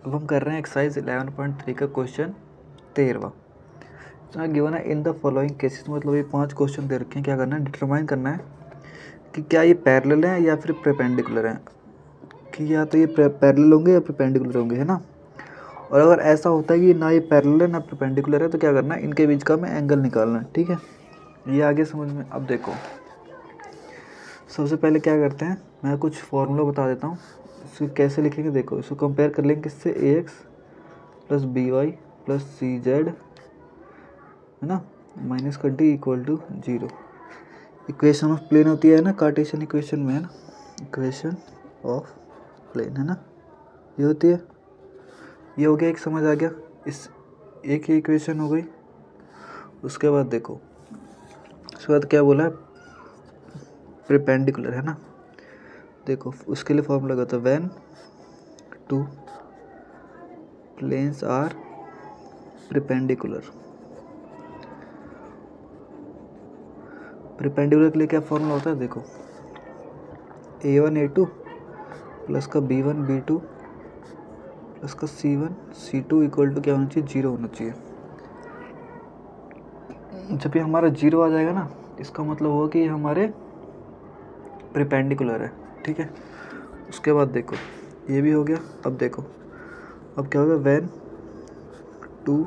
अब हम कर रहे हैं एक्सरसाइज 11.3 का क्वेश्चन 13वां। तो गिवन है इन द फॉलोइंग केसेस, मतलब ये 5 क्वेश्चन दे रखे हैं। क्या करना है, डिटरमाइन करना है कि क्या ये पैरेलल हैं या फिर परपेंडिकुलर हैं, कि या तो ये पैरेलल होंगे या परपेंडिकुलर होंगे, है ना। और अगर ऐसा होता है कि ना ये पैरेलल है ना परपेंडिकुलर है, तो क्या करना है, इनके बीच का हमें एंगल निकालना है। ठीक है, ये आगे समझ में। अब देखो, सबसे पहले क्या करते हैं, मैं कुछ फॉर्मूला बता देता हूँ, इसको कैसे लिखेंगे। देखो, इसको कंपेयर कर लेंगे किससे, a x plus b y plus c z, है ना, माइनस का d equal to 0। Equation of plane होती है ना, कार्टेशियन इक्वेशन में, है ना, इक्वेशन ऑफ प्लेन, है ना, ये होती है। ये हो गया, एक समझ आ गया। इस एक ही इक्वेशन हो गई। उसके बाद देखो, उसके बाद क्या बोला है, परपेंडिकुलर, है ना। देखो, उसके लिए फॉर्मूला लगा था, when two planes are perpendicular. Perpendicular के लिए क्या फॉर्मूला होता है, देखो, a1 a2 प्लस का b1 b2 प्लस का c1 c2 इक्वल टू क्या होना चाहिए, 0 होना चाहिए। जब ये हमारा 0 आ जाएगा ना, इसका मतलब होगा कि ये हमारे परपेंडिकुलर है। ठीक है, उसके बाद देखो, ये भी हो गया। अब देखो, अब क्या होगा, when two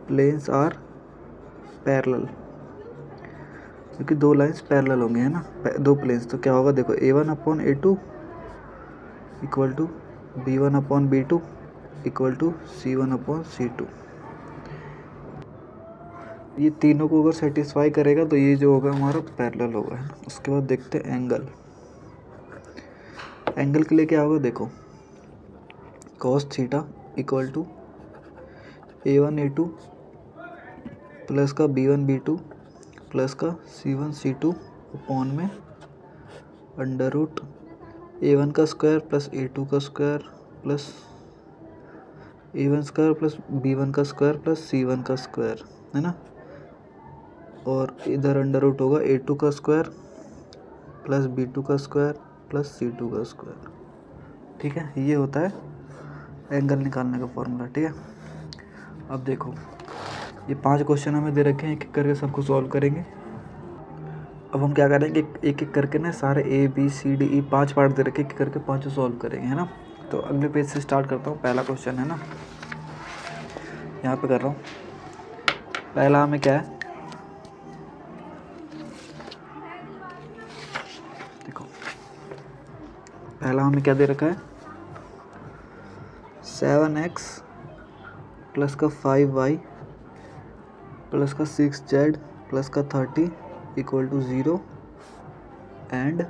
planes are parallel, क्योंकि दो लाइंस पैरेलल होंगे, है ना, दो प्लेन्स। तो क्या होगा, देखो, a1 upon a2 equal to b1 upon b2 equal to c1 upon c2। ये तीनों को अगर सेटिस्फाई करेगा तो ये जो होगा हमारा पैरेलल होगा, है ना। उसके बाद देखते हैं एंगल। एंगल के लिए क्या होगा, देखो, cos theta equal to a1 a2 plus का b1 b2 प्लस का c1 c2 अपॉन में अंडर रूट a1 का स्क्वायर प्लस a2 का square plus a1 square plus b1 का स्क्वायर प्लस c1 का स्क्वायर, है ना। और इधर अंडर रूट होगा a2 का स्क्वायर प्लस b2 का स्क्वायर प्लस c2 का स्क्वायर। ठीक है, ये होता है एंगल निकालने का फॉर्मूला। ठीक है, अब देखो, ये 5 क्वेश्चन हमें दे रखे हैं, एक एक करके सबको सॉल्व करेंगे। अब हम क्या करेंगे, एक एक करके ना सारे A B C D E 5 part दे रखे, एक एक करके 5 सॉल्व करेंगे, है ना। तो अगले पेज से स्टार्ट करता हूँ। पहला क्वेश्चन है ना, यहाँ पे कर रहा हूँ। पहला हमें क्या है, देखो, पहला हमें क्या दे रखा है, 7x प्लस का 5y प्लस का 6z प्लस का 30 equal to 0 and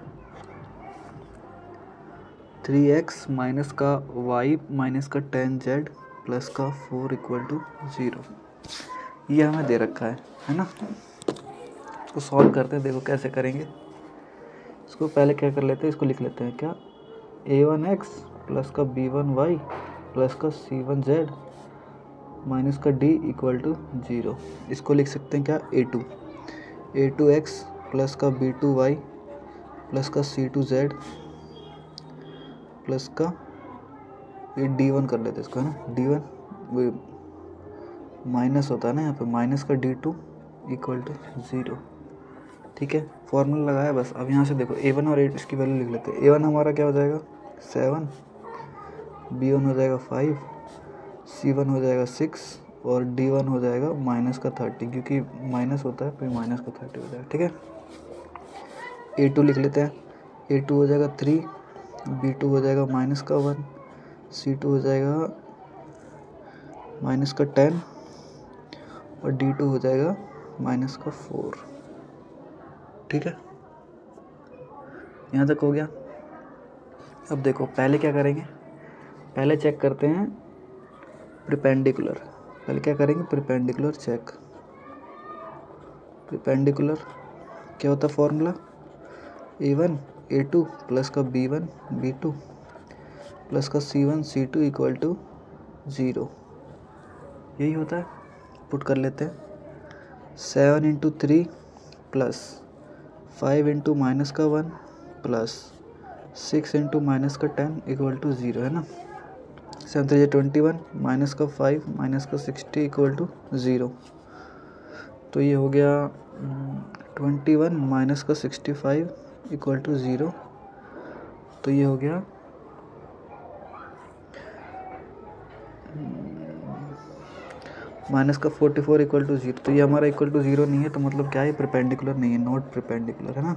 3x minus का y माइनस का 10z प्लस का 4 इक्वल टू 0। ये हमें दे रखा है ना। इसको सॉल्व करते हैं, देखो कैसे करेंगे। इसको पहले क्या कर लेते हैं, इसको लिख लेते हैं, क्या, a1x प्लस का b1y प्लस का c1z माइनस का d इक्वल टू 0। इसको लिख सकते हैं क्या, a2x प्लस का b2y प्लस का c2z प्लस का ये d1 कर लेते हैं इसको, है ना, d1 माइनस होता है ना यहाँ पे, माइनस का d2 इक्वल टू 0। ठीक है, फॉर्मूला लगाया बस। अब यहाँ से देखो, a1 और a2 इसकी वैल्यू लिख लेते हैं। a1 हमारा क्या हो जाएगा, 7, b1 हो जाएगा 5, c1 हो जाएगा 6 और d1 हो जाएगा माइनस का 30, क्योंकि माइनस होता है फिर माइनस का 30 हो जाएगा। ठीक है, a2 लिख लेते हैं, a2 हो जाएगा 3, b2 हो जाएगा माइनस का 1, c2 हो जाएगा माइनस का 10 और d2 हो जाएगा माइनस का 4। ठीक है, यहाँ तक हो गया। अब देखो, पहले क्या करेंगे, पहले चेक करते हैं परपेंडिकुलर। पहले क्या करेंगे, परपेंडिकुलर चेक। परपेंडिकुलर क्या होता है फॉर्मूला, a1 a2 प्लस का b1 b2 प्लस का c1 c2 इक्वल टू 0। यही होता है। पुट कर लेते हैं, 7 इंटू 3 प्लस 5 इंटू माइनस का 1 प्लस 6 इंटू माइनस का 10 इक्वल टू 0, है ना। 7 3 21 माइनस का 5 माइनस का 60 इक्वल टू 0। तो ये हो गया 21 माइनस का 65 इक्वल टू 0। तो ये हो गया माइनस का 44 इक्वल टू 0। तो ये हमारा इक्वल टू 0 नहीं है, तो मतलब क्या है, परपेंडिकुलर नहीं है, नॉट परपेंडिकुलर, है ना।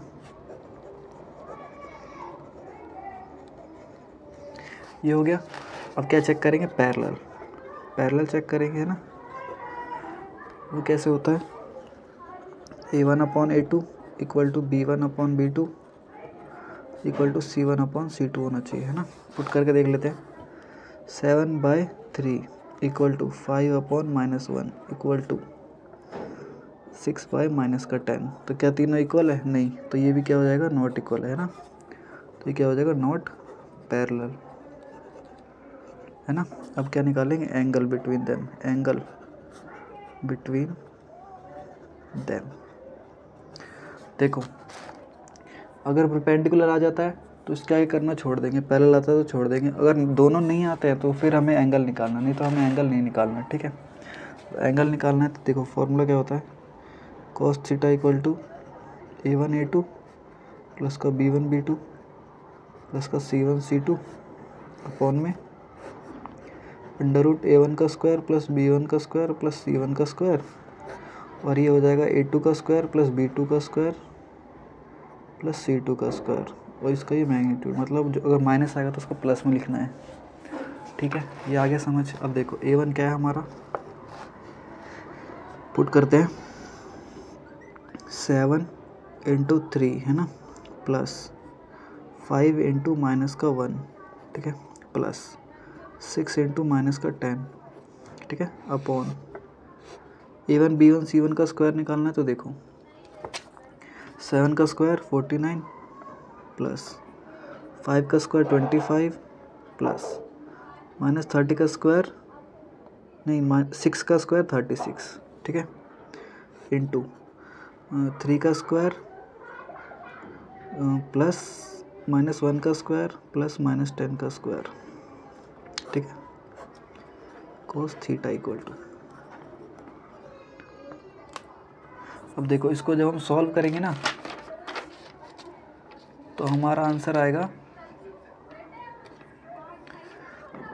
ये हो गया। अब क्या चेक करेंगे, पैरेलल। पैरेलल चेक करेंगे, है ना। वो कैसे होता है, A1/A2 equal to B1/B2 equal to C1/C2 होना चाहिए, है ना। पुट करके देख लेते हैं। 7/3 इक्वल टू 5/-1 इक्वल टू 6/-10। तो क्या तीनों इक्वल है, नहीं, तो ये भी क्या हो जाएगा, नॉट इक्वल है ना। तो ये क्या हो जाएगा, नॉट पैरेलल, है ना। अब क्या निकालेंगे, angle between them, angle between them. देखो अगर परपेंडिकुलर आ जाता है तो इसका क्या करना, छोड़ देंगे, पैरेलल आता है तो छोड़ देंगे। अगर दोनों नहीं आते हैं तो फिर हमें एंगल निकालना, नहीं तो हमें एंगल नहीं निकालना, ठीक है। तो एंगल निकालना है तो देखो फॉर्मूला क्या होता है, cos theta equal to A1/A2 plus का B1/B2 प्लस का C1/C2 अपॉन में अंडर रूट A1 का स्क्वायर प्लस B1 का स्क्वायर प्लस C1 का स्क्वायर, और ये हो जाएगा A2 का स्क्वायर प्लस B2 का स्क्वायर प्लस C2 का स्क्वायर, और इसका ये मैग्नीट्यूड, मतलब जो अगर माइनस आएगा तो उसको प्लस में लिखना है, ठीक है। ये आ गया समझ। अब देखो A1 क्या है हमारा, पुट करते हैं 7 इंटू 3, है ना, प्लस 5 इंटू माइनस का 1, ठीक है, प्लस 6 इंटू माइनस का 10, ठीक है, अपॉन A1 B1 C1 का स्क्वायर निकालना है। तो देखो 7 का स्क्वायर 49 प्लस 5 का स्क्वायर 25 प्लस माइनस 30 का स्क्वायर, नहीं 6 का स्क्वायर 36, ठीक है, इंटू 3 का स्क्वायर प्लस माइनस 1 का स्क्वायर प्लस माइनस 10 का स्क्वायर, ठीक है, cos थीटा इक्वल टू। अब देखो इसको जब हम सॉल्व करेंगे ना तो हमारा आंसर आएगा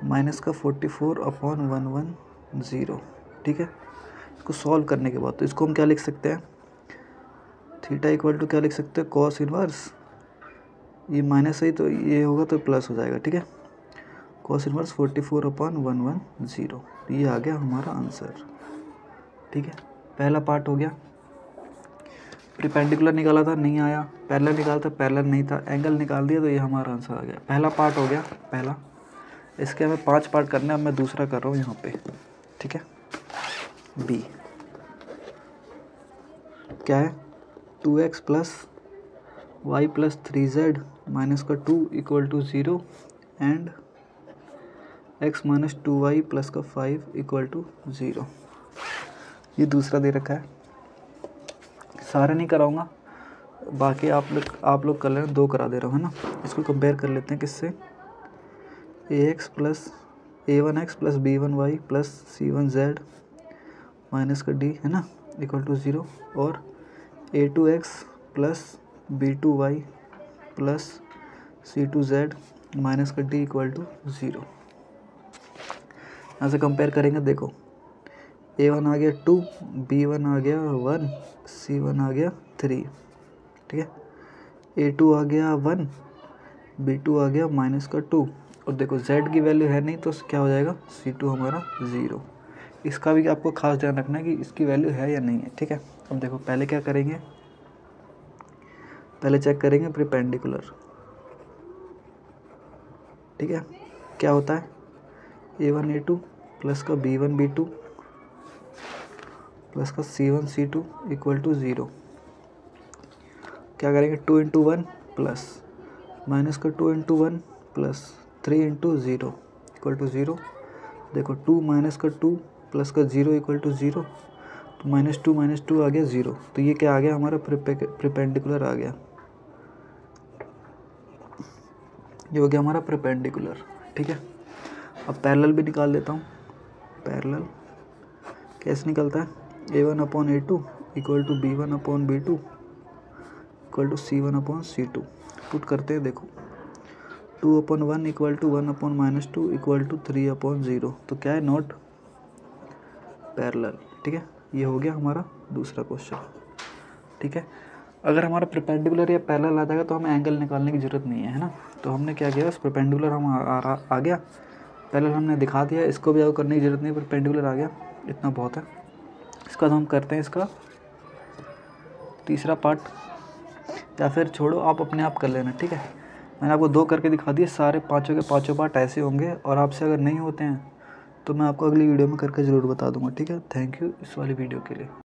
माइनस का 44/110, ठीक है। इसको सॉल्व करने के बाद तो इसको हम क्या लिख सकते हैं, थीटा इक्वल टू क्या लिख सकते हैं, कॉस इनवर्स, ये माइनस है तो ये होगा तो प्लस हो जाएगा, ठीक है, कॉस इनवर्स 44/110। ये आ गया हमारा आंसर, ठीक है। पहला पार्ट हो गया। परपेंडिकुलर निकाला था, नहीं आया, पैरेलल निकाला था, पैरेलल नहीं था, एंगल निकाल दिया, तो ये हमारा आंसर आ गया। पहला पार्ट हो गया पहला। इसके हमें 5 पार्ट करने हैं, अब मैं दूसरा कर रहा हूँ यहाँ पे, ठीक है। बी क्या है, 2x plus Y plus 3z minus का 2 equal to 0 and x minus 2y plus का 5 इक्वल टू 0। ये दूसरा दे रखा है, सारे नहीं कराऊंगा, बाकी आप लोग कर लेना, 2 करा दे रहा हूँ, है ना। इसको कंपेयर कर लेते हैं किससे, ax plus a1x plus b1y plus c1z minus का d, है ना, इक्वल टू 0, और a2x plus b2y plus c2z minus का d इक्वल टू 0। यहाँ से कंपेयर करेंगे, देखो a1 आ गया 2, b1 आ गया 1, c1 आ गया 3, ठीक है, a2 आ गया 1, b2 आ गया माइनस का 2, और देखो z की वैल्यू है नहीं तो क्या हो जाएगा, c2 हमारा 0। इसका भी आपको खास ध्यान रखना है कि इसकी वैल्यू है या नहीं है, ठीक है। अब देखो पहले क्या करेंगे, पहले चेक करेंगे परपेंडिकुलर, ठीक है। क्या होता है, a1 a2 प्लस का b1 b2 प्लस का c1 c2 इक्वल टू 0। क्या करेंगे, 2 इंटू 1 प्लस माइनस का 2 into 1 plus 3 into 0 equal to 0। देखो 2 माइनस का 2 प्लस का 0 इक्वल टू 0, तो माइनस 2 आ गया 0। तो ये क्या आ गया, हमारा परपेंडिकुलर आ गया, ये हो गया हमारा परपेंडिकुलर, ठीक है। अब पैरेलल भी निकाल लेता हूँ। पैरेलल कैसे निकलता है, A1/A2 equal to B1/B2 equal to C1/C2। Put करते हैं, देखो 2/1 इक्वल टू 1/-2 इक्वल टू 3/0। तो क्या है, नॉट पैरेलल। ठीक है, ये हो गया हमारा दूसरा क्वेश्चन। ठीक है, अगर हमारा परपेंडिकुलर या पैरेलल आ जाएगा तो हमें एंगल निकालने की ज़रूरत नहीं है ना। तो हमने क्या किया, उस परपेंडिकुलर हम आ गया, पैरेलल हमने दिखा दिया, इसको भी करने की ज़रूरत नहीं, परपेंडिकुलर आ गया, इतना बहुत है। इसका हम करते हैं इसका तीसरा पार्ट, या फिर छोड़ो आप अपने आप कर लेना। ठीक है, मैंने आपको 2 करके दिखा दिए, सारे पाँचों के पाँचों पार्ट ऐसे होंगे, और आपसे अगर नहीं होते हैं तो मैं आपको अगली वीडियो में करके ज़रूर बता दूंगा। ठीक है, थैंक यू इस वाली वीडियो के लिए।